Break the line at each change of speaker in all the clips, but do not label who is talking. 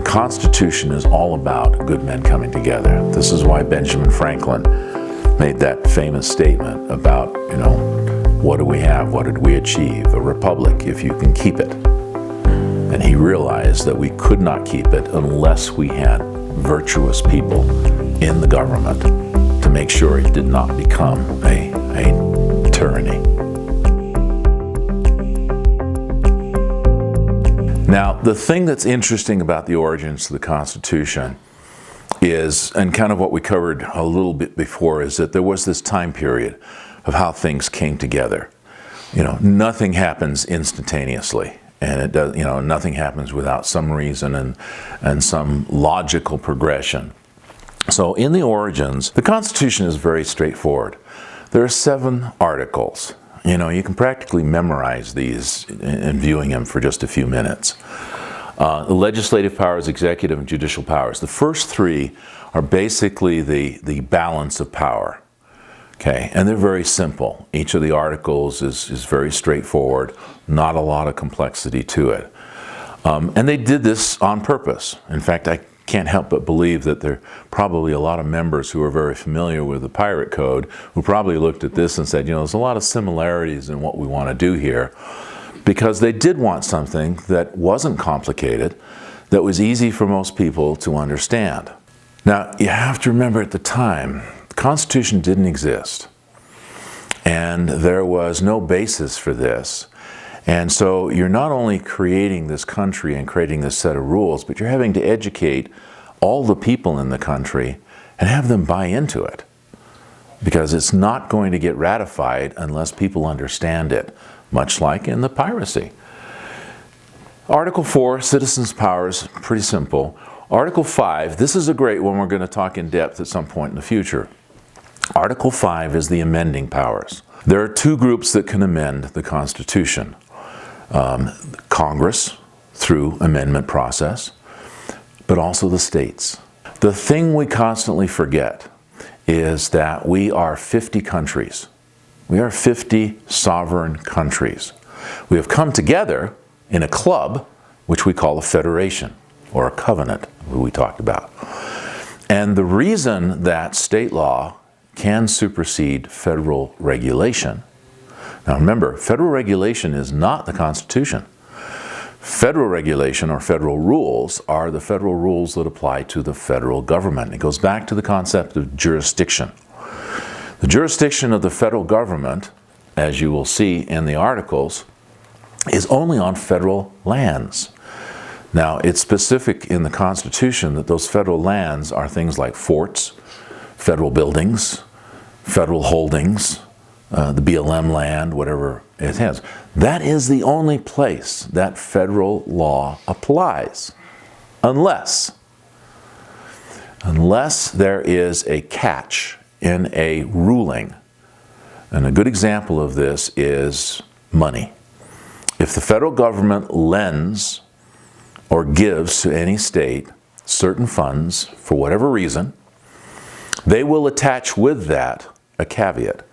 Constitution is all about good men coming together. This is why Benjamin Franklin made that famous statement about, what do we have? What did we achieve? A republic, if you can keep it. And he realized that we could not keep it unless we had virtuous people in the government to make sure it did not become a tyranny. Now, the thing that's interesting about the origins of the Constitution is, and kind of what we covered a little bit before, is that there was this time period of how things came together. Nothing happens instantaneously, and it does. Nothing happens without some reason and some logical progression. So, in the origins, the Constitution is very straightforward. There are 7 articles. You can practically memorize these in viewing them for just a few minutes. The legislative powers, executive, and judicial powers. The first 3 are basically the balance of power. Okay, and they're very simple. Each of the articles is very straightforward, not a lot of complexity to it. And they did this on purpose. In fact, I can't help but believe that there are probably a lot of members who are very familiar with the Pirate Code who probably looked at this and said, there's a lot of similarities in what we want to do here, because they did want something that wasn't complicated, that was easy for most people to understand. Now, you have to remember at the time, the Constitution didn't exist, and there was no basis for this. And so you're not only creating this country and creating this set of rules, but you're having to educate all the people in the country and have them buy into it. Because it's not going to get ratified unless people understand it, much like in the piracy. Article 4, Citizens' Powers, pretty simple. Article 5, this is a great one we're going to talk in depth at some point in the future. Article 5 is the amending powers. There are 2 groups that can amend the Constitution. Congress, through amendment process, but also the states. The thing we constantly forget is that we are 50 countries. We are 50 sovereign countries. We have come together in a club, which we call a federation, or a covenant, who we talked about. And the reason that state law can supersede federal regulation. Now remember, federal regulation is not the Constitution. Federal regulation or federal rules are the federal rules that apply to the federal government. It goes back to the concept of jurisdiction. The jurisdiction of the federal government, as you will see in the articles, is only on federal lands. Now, it's specific in the Constitution that those federal lands are things like forts, federal buildings, federal holdings, the BLM land, whatever it has. That is the only place that federal law applies, unless there is a catch in a ruling. And a good example of this is money. If the federal government lends or gives to any state certain funds for whatever reason, they will attach with that a caveat.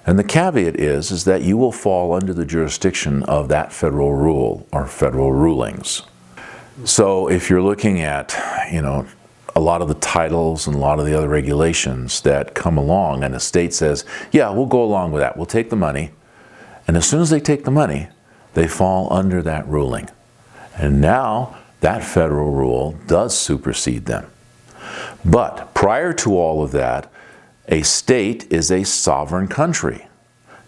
And the caveat is that you will fall under the jurisdiction of that federal rule or federal rulings. So if you're looking at, a lot of the titles and a lot of the other regulations that come along, and a state says, yeah, we'll go along with that, we'll take the money. And as soon as they take the money, they fall under that ruling. And now that federal rule does supersede them. But prior to all of that, a state is a sovereign country.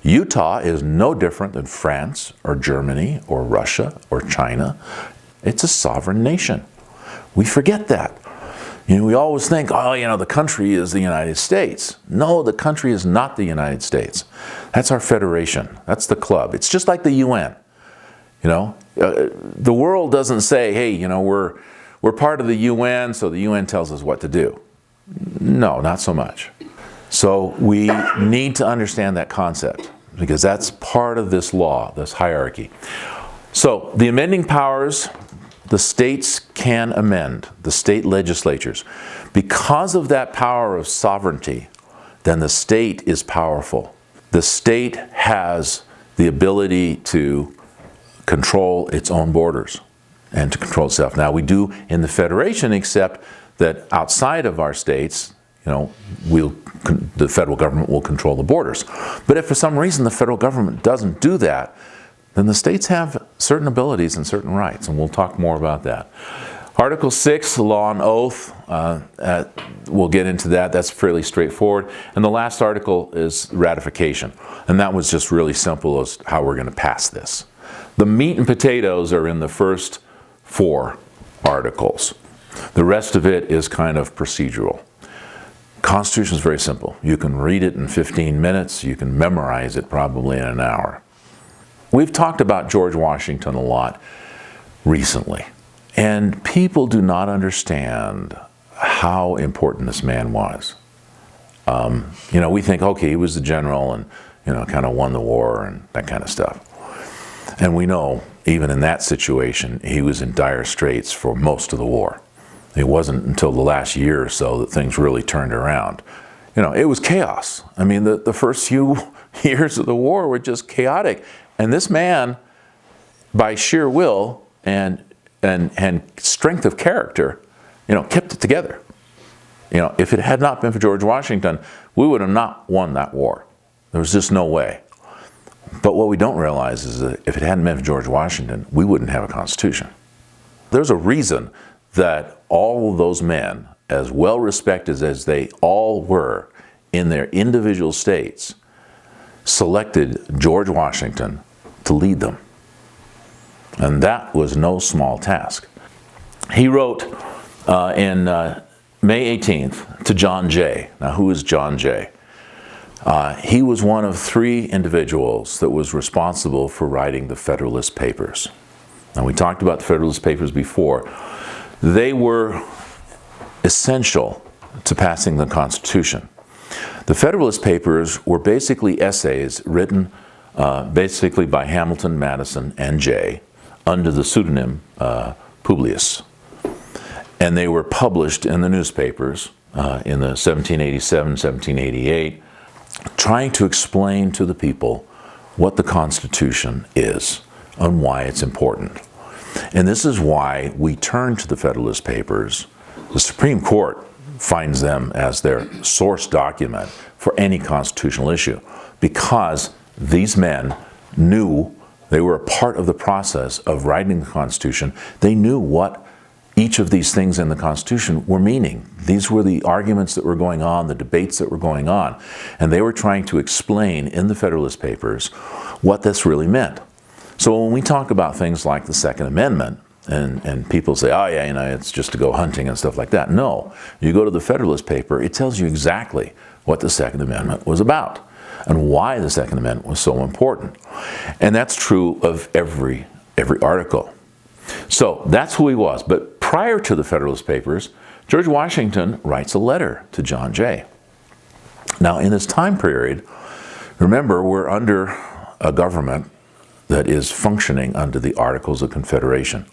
Utah is no different than France or Germany or Russia or China. It's a sovereign nation. We forget that. We always think, the country is the United States. No, the country is not the United States. That's our federation. That's the club. It's just like the UN. The world doesn't say, hey, we're part of the UN, so the UN tells us what to do. No, not so much. So we need to understand that concept, because that's part of this law, this hierarchy. So the amending powers, the states can amend, the state legislatures. Because of that power of sovereignty, then the state is powerful. The state has the ability to control its own borders. and to control itself. Now, we do in the Federation accept that outside of our states, the federal government will control the borders. But if for some reason the federal government doesn't do that, then the states have certain abilities and certain rights, and we'll talk more about that. Article 6, the law and oath, we'll get into that. That's fairly straightforward. And the last article is ratification. And that was just really simple as how we're going to pass this. The meat and potatoes are in the first 4 articles. The rest of it is kind of procedural. Constitution is very simple. You can read it in 15 minutes. You can memorize it probably in an hour. We've talked about George Washington a lot recently. And people do not understand how important this man was. We think, okay, he was the general and, kind of won the war and that kind of stuff. And we know, even in that situation, he was in dire straits for most of the war. It wasn't until the last year or so that things really turned around. It was chaos. I mean, the first few years of the war were just chaotic. And this man, by sheer will and strength of character, kept it together. If it had not been for George Washington, we would have not won that war. There was just no way. But what we don't realize is that if it hadn't been for George Washington, we wouldn't have a Constitution. There's a reason that all of those men, as well respected as they all were in their individual states, selected George Washington to lead them. And that was no small task. He wrote in May 18th to John Jay. Now, who is John Jay? He was one of 3 individuals that was responsible for writing the Federalist Papers. Now, we talked about the Federalist Papers before. They were essential to passing the Constitution. The Federalist Papers were basically essays written basically by Hamilton, Madison, and Jay under the pseudonym Publius. And they were published in the newspapers in the 1787, 1788, trying to explain to the people what the Constitution is and why it's important. And this is why we turn to the Federalist Papers. The Supreme Court finds them as their source document for any constitutional issue, because these men knew they were a part of the process of writing the Constitution. They knew what each of these things in the Constitution were meaning. These were the arguments that were going on, the debates that were going on, and they were trying to explain in the Federalist Papers what this really meant. So when we talk about things like the Second Amendment, and people say, oh yeah, it's just to go hunting and stuff like that. No, you go to the Federalist Paper, it tells you exactly what the Second Amendment was about and why the Second Amendment was so important. And that's true of every article. So that's who he was. But prior to the Federalist Papers, George Washington writes a letter to John Jay. Now, in this time period, remember, we're under a government that is functioning under the Articles of Confederation.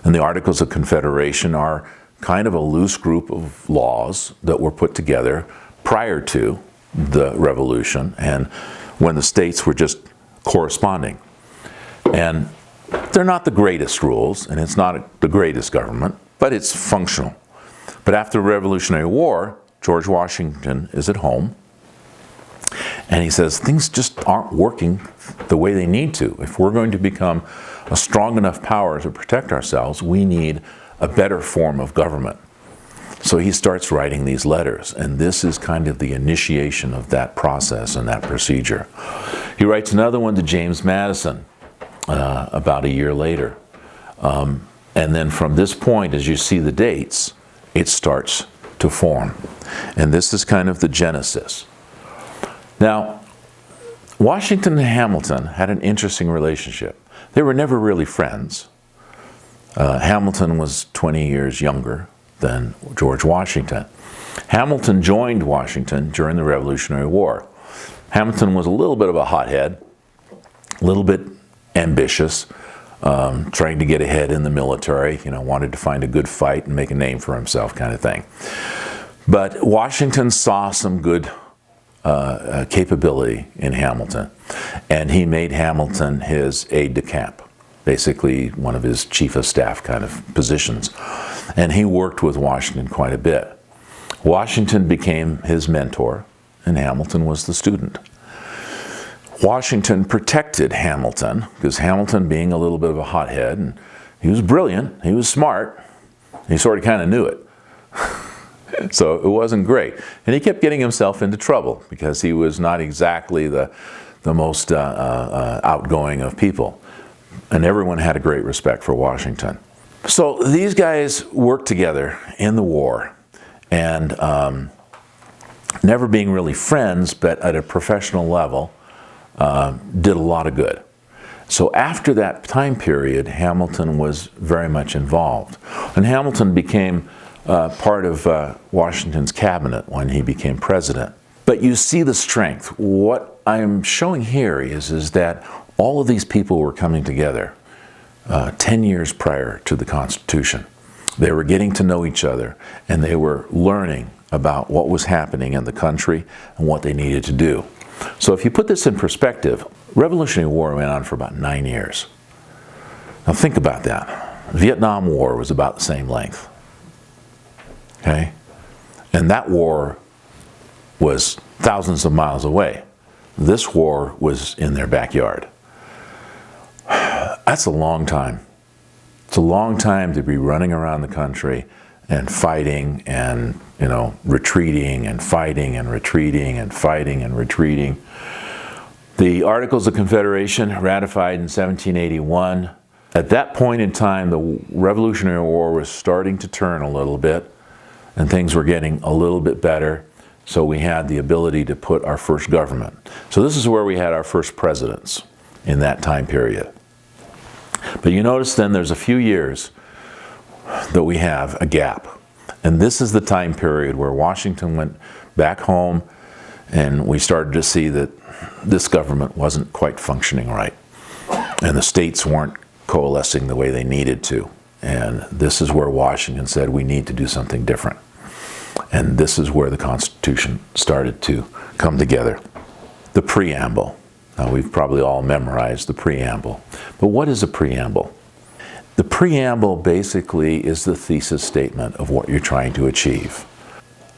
And the Articles of Confederation are kind of a loose group of laws that were put together prior to the Revolution and when the states were just corresponding. And they're not the greatest rules, and it's not the greatest government, but it's functional. But after the Revolutionary War, George Washington is at home, and he says things just aren't working the way they need to. If we're going to become a strong enough power to protect ourselves, we need a better form of government. So he starts writing these letters, and this is kind of the initiation of that process and that procedure. He writes another one to James Madison about a year later. And then from this point, as you see the dates, it starts to form. And this is kind of the genesis. Now, Washington and Hamilton had an interesting relationship. They were never really friends. Hamilton was 20 years younger than George Washington. Hamilton joined Washington during the Revolutionary War. Hamilton was a little bit of a hothead, a little bit ambitious, trying to get ahead in the military, wanted to find a good fight and make a name for himself kind of thing. But Washington saw some good capability in Hamilton, and he made Hamilton his aide-de-camp, basically one of his chief of staff kind of positions. And he worked with Washington quite a bit. Washington became his mentor, and Hamilton was the student. Washington protected Hamilton, because Hamilton, being a little bit of a hothead, and he was brilliant, he was smart, he sort of kind of knew it. So it wasn't great. And he kept getting himself into trouble, because he was not exactly the most outgoing of people. And everyone had a great respect for Washington. So these guys worked together in the war, and never being really friends, but at a professional level, did a lot of good. So after that time period, Hamilton was very much involved. And Hamilton became part of Washington's cabinet when he became president. But you see the strength. What I'm showing here is that all of these people were coming together 10 years prior to the Constitution. They were getting to know each other, and they were learning about what was happening in the country and what they needed to do. So if you put this in perspective, Revolutionary War went on for about 9 years. Now think about that. Vietnam War was about the same length. Okay? And that war was thousands of miles away. This war was in their backyard. That's a long time. It's a long time to be running around the country and fighting and, retreating and fighting and retreating and fighting and retreating. The Articles of Confederation, ratified in 1781. At that point in time, the Revolutionary War was starting to turn a little bit, and things were getting a little bit better. So we had the ability to put our first government. So this is where we had our first presidents in that time period. But you notice then there's a few years that we have a gap. And this is the time period where Washington went back home, and we started to see that this government wasn't quite functioning right. And the states weren't coalescing the way they needed to. And this is where Washington said, we need to do something different. And this is where the Constitution started to come together. The preamble. Now, we've probably all memorized the preamble. But what is a preamble? The preamble basically is the thesis statement of what you're trying to achieve.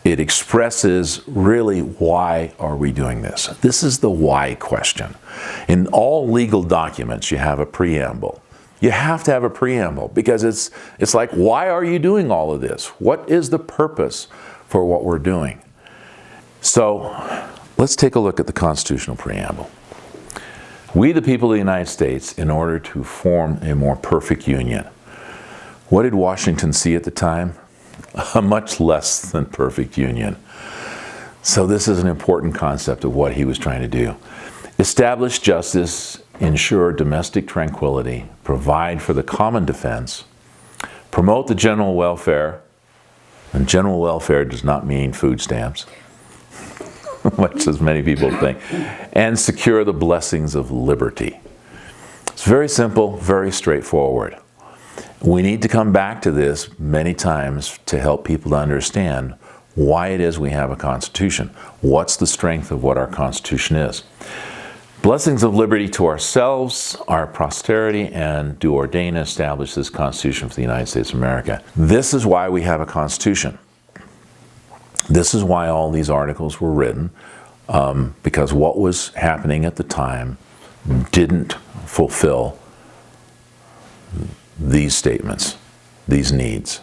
It expresses really, why are we doing this? This is the why question. In all legal documents, you have a preamble. You have to have a preamble, because it's like, why are you doing all of this? What is the purpose for what we're doing? So let's take a look at the constitutional preamble. We, the people of the United States, in order to form a more perfect union. What did Washington see at the time? A much less than perfect union. So this is an important concept of what he was trying to do. Establish justice, ensure domestic tranquility, provide for the common defense, promote the general welfare, and general welfare does not mean food stamps, much as many people think, and secure the blessings of liberty. It's very simple, very straightforward. We need to come back to this many times to help people to understand why it is we have a Constitution. What's the strength of what our Constitution is? Blessings of liberty to ourselves, our posterity, and do ordain and establish this Constitution for the United States of America. This is why we have a Constitution. This is why all these articles were written, because what was happening at the time didn't fulfill these statements, these needs.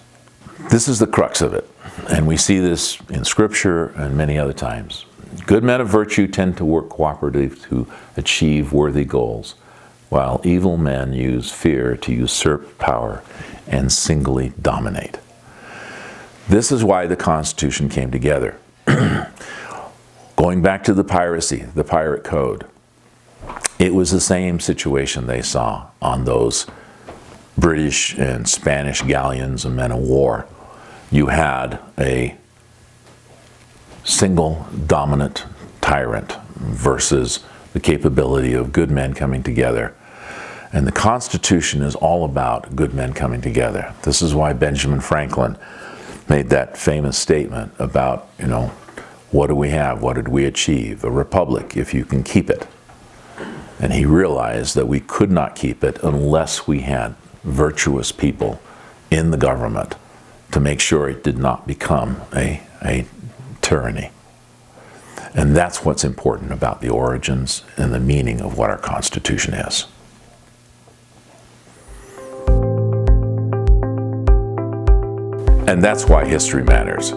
This is the crux of it, and we see this in Scripture and many other times. Good men of virtue tend to work cooperatively to achieve worthy goals, while evil men use fear to usurp power and singly dominate. This is why the Constitution came together. Going back to the piracy, the pirate code, it was the same situation they saw on those British and Spanish galleons and men of war. You had a single dominant tyrant versus the capability of good men coming together. And the Constitution is all about good men coming together. This is why Benjamin Franklin made that famous statement about, what do we have? What did we achieve? A republic, if you can keep it. And he realized that we could not keep it unless we had virtuous people in the government to make sure it did not become a tyranny. And that's what's important about the origins and the meaning of what our Constitution is. And that's why history matters.